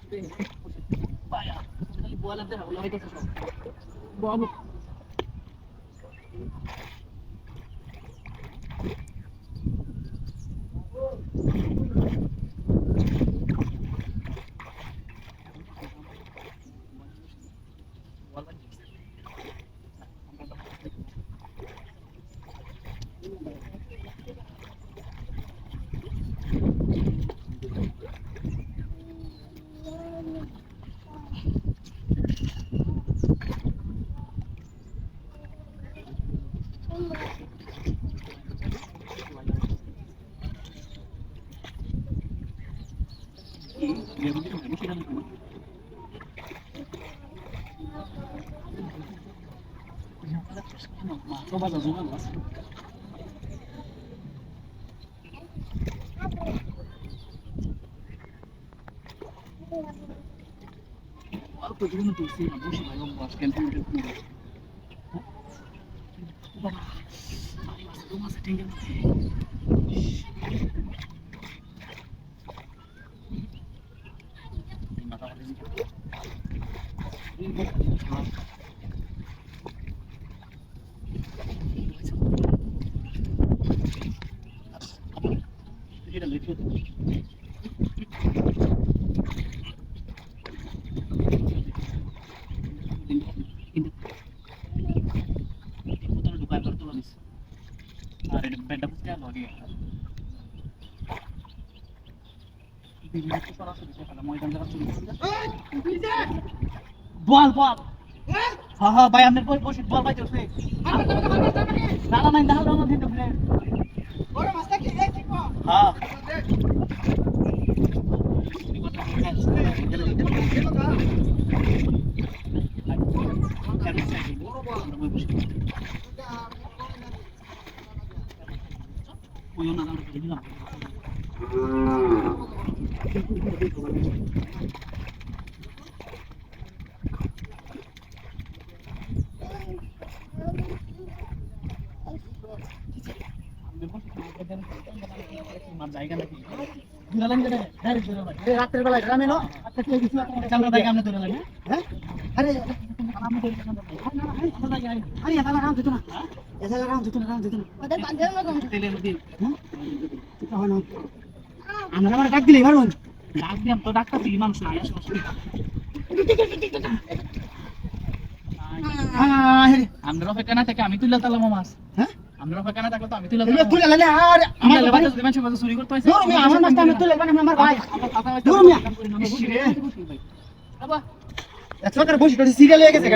Vaya, খালি বল আনতে হবে হইতেছে সব বল coba gabungan mas aku juga nutup sih nggak sih malam mas kan tuh mas rumah sedingin bal bal ha ভাই আমনে কই বসে বল ভাই চলছে না না না দাও দিন তো ফ্রেন্ড বড় মাছটা কি এই ঠিক হ্যাঁ ওই না দাও দিলাম জায়গা নাকি দূরে লাগে না আরে রাতের বেলা গ্রামে না আচ্ছা ঠিক আছে আপনাদের জানা জায়গা আমরা দূরে লাগে হ্যাঁ আরে আমি তো আরে এটা রাম দিত না এটা রাম দিত না ওদের বাঁধের না কোন তেলে নদী হ্যাঁ এটা হয় না আমরা আমার ডাক দিলেই পারবো ডাক দিলাম তো ডাক্তার দিই মানুষ না আসে আমরা ফেকানা থেকে আমি তুইলা তালাম মাছ হ্যাঁ আমরা ফেকানা থাকলে তো আমি তুইলা লালে আর আমার লেবাতে যদি মানুষ চুরি করতে হইছে দূর মিয়া আমার মাছটা আমি তুইলা লাগান আমার ভাই দূর মিয়া বাবা এত করে বসে সিরিয়াল হয়ে গেছে